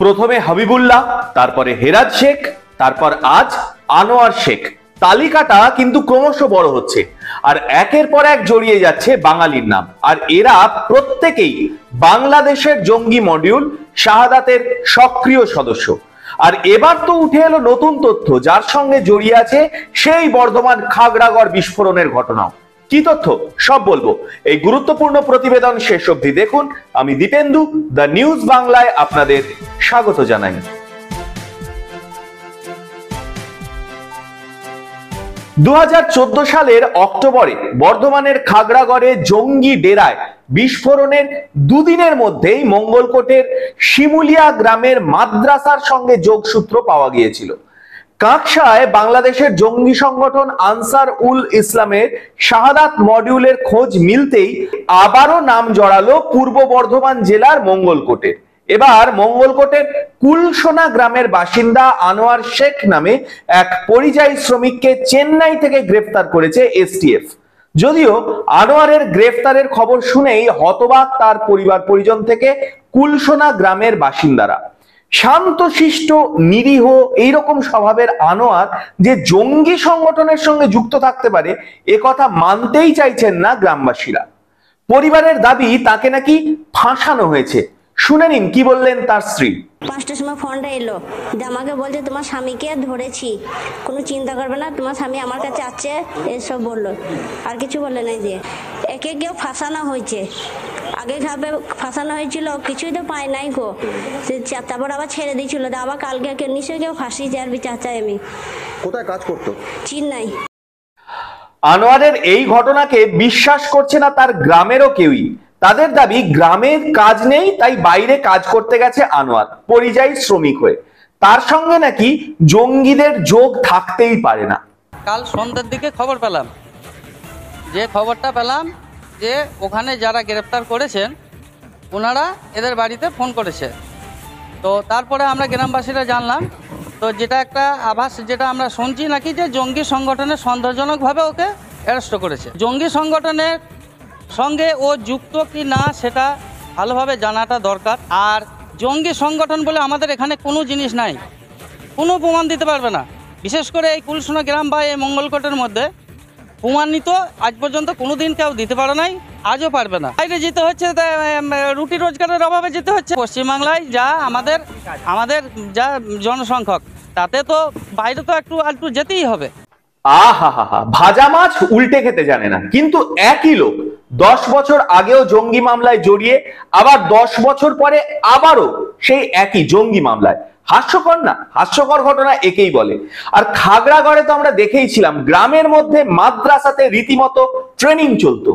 প্রথমে হাবিবুল্লাহ, তারপরে হেরাজ শেখ, তারপর আজ আনোয়ার শেখ। তালিকাটা কিন্তু ক্রমশ বড় হচ্ছে আর একের পর এক জড়িয়ে যাচ্ছে বাঙালির নাম। আর এরা প্রত্যেকেই বাংলাদেশের জঙ্গি মডিউল শাহাদাতের সক্রিয় সদস্য। আর এবার তো উঠে এলো নতুন তথ্য, যার সঙ্গে জড়িয়ে আছে সেই বর্ধমান খাগড়াগড় বিস্ফোরণের ঘটনাও। কি তথ্য সব বলবো এই গুরুত্বপূর্ণ প্রতিবেদন শেষ অবধি দেখুন। আমি দীপেন্দু, দ্য নিউজ বাংলায় আপনাদের স্বাগত জানাই। 2014 সালের অক্টোবরে বর্ধমানের খাগড়াগড়ে জঙ্গি ডেরায় বিস্ফোরণের দুদিনের মধ্যেই মঙ্গলকোটের শিমুলিয়া গ্রামের মাদ্রাসার সঙ্গে যোগসূত্র পাওয়া গিয়েছিল। কাকসায় বাংলাদেশের জঙ্গি সংগঠন আনসার উল ইসলামের শাহাদাত মডিউলের খোঁজ মিলতেই আবারও নাম জড়ালো পূর্ব বর্ধমান জেলার মঙ্গলকোটের। এবার মঙ্গলকোটের কুলসোনা গ্রামের বাসিন্দা আনোয়ার শেখ নামে এক পরিযায়ী শ্রমিককে চেন্নাই থেকে গ্রেফতার করেছে এসটিএফ। যদিও আনোয়ারের গ্রেফতারের খবর শুনেই হতবাক তার পরিবার পরিজন থেকে কুলসোনা গ্রামের বাসিন্দারা। শান্তশিষ্ট নিরীহ এইরকম স্বভাবের আনোয়ার যে জঙ্গি সংগঠনের সঙ্গে যুক্ত থাকতে পারে এ কথা মানতেই চাইছেন না গ্রামবাসীরা। পরিবারের দাবি তাকে নাকি ফাঁসানো হয়েছে। শুনে নিন কি বললেন তার স্ত্রী। 5টার সময় ফোনটা এলো, আমাকে বলছে তোমার স্বামীকে ধরেছি, কোনো চিন্তা করবে না, তোমার স্বামী আমার কাছে আছে, এসব বললো। আর কিছু বলে নাই। যে একে কেউ ফাঁসানো হয়েছে, আগে ভাবে ফাঁসানো হয়েছিল, কিছুই তো পায় নাই গো। তারপর আবার ছেড়ে দিয়েছিল, আবার কালকে নিশ্চয়ই কেউ ফাঁসিয়েছে। আর বিচার চাই আমি। কোথায় কাজ করতো? চেন্নাই। আনোয়ারের এই ঘটনাকে বিশ্বাস করছে না তার গ্রামেরও কেউই। তাদের দাবি গ্রামের কাজ নেই, তাই বাইরে কাজ করতে গেছে আনোয়ার পরিযায়ী শ্রমিক হয়ে। তার সঙ্গে নাকি জঙ্গিদের যোগ থাকতেই পারে না। কাল সন্ধ্যার দিকে খবর পেলাম, খবরটা পেলাম যে ওখানে যারা গ্রেপ্তার করেছেন ওনারা এদের বাড়িতে ফোন করেছে। তো তারপরে আমরা গ্রামবাসীরা জানলাম, তো যেটা একটা আভাস যেটা আমরা শুনছি নাকি যে জঙ্গি সংগঠনের সন্দেহজনকভাবে ওকে অ্যারেস্ট করেছে। জঙ্গি সংগঠনের সঙ্গে ও যুক্ত কি না সেটা ভালোভাবে জানাটা দরকার। আর জঙ্গি সংগঠন বলে আমাদের এখানে কোনো জিনিস নাই, কোনো প্রমাণ দিতে পারবে না। বিশেষ করে এই কুলসোনা গ্রাম বা এই মঙ্গলকোটের মধ্যে প্রমাণিত আজ পর্যন্ত কোনো দিন কেউ দিতে পারে নাই, আজও পারবে না। বাইরে যেতে হচ্ছে, রুটি রোজগারের অভাবে যেতে হচ্ছে। পশ্চিমবাংলায় যা আমাদের যা জনসংখ্যক, তাতে তো বাইরে তো একটু যেতেই হবে। আহা হা হা, ভাজা মাছ উল্টে খেতে জানে না। কিন্তু একই লোক 10 বছর আগেও জঙ্গি মামলায় জড়িয়ে আবার 10 বছর পরে আবারও সেই একই জঙ্গি মামলায়। হাস্যকর না? হাস্যকর ঘটনা একেই বলে। আর খাগড়াগড়ে তো আমরা দেখেইছিলাম, গ্রামের মধ্যে মাদ্রাসাতে রীতিমতো ট্রেনিং চলতো।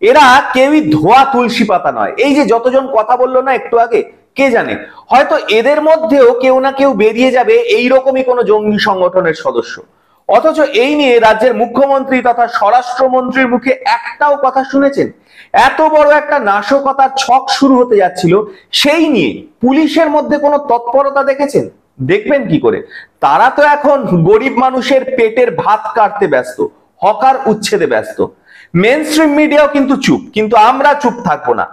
এরা কেউই ধোয়া তুলসী পাতা নয়। এই যে যতজন কথা বললো না একটু আগে, কে জানে হয়তো এদের মধ্যেও কেউ না কেউ বেরিয়ে যাবে এইরকমই কোনো জঙ্গি সংগঠনের সদস্য। অথচ এই নিয়ে রাজ্যের মুখ্যমন্ত্রী তথা স্বরাষ্ট্রমন্ত্রীর মুখে একটাও কথা শুনেছেন? এত বড় একটা নাশকতার ছক শুরু হতে যাচ্ছিল, সেই নিয়ে পুলিশের মধ্যে কোনো তৎপরতা দেখেছেন? দেখবেন কি করে? তারা তো এখন গরিব মানুষের পেটের ভাত কাটতে ব্যস্ত, হকার উচ্ছেদে ব্যস্ত। মেইনস্ট্রিম মিডিয়াও কিন্তু চুপ, কিন্তু আমরা চুপ থাকবো না।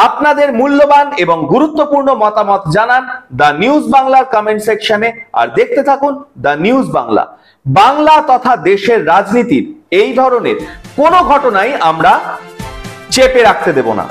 আপনাদের মূল্যবান এবং গুরুত্বপূর্ণ মতামত জানান দ্য নিউজ বাংলার কমেন্ট সেকশনে। আর দেখতে থাকুন দ্য নিউজ বাংলা। বাংলা তথা দেশের রাজনীতির এই ধরনের কোনো ঘটনাই আমরা চেপে রাখতে দেব না।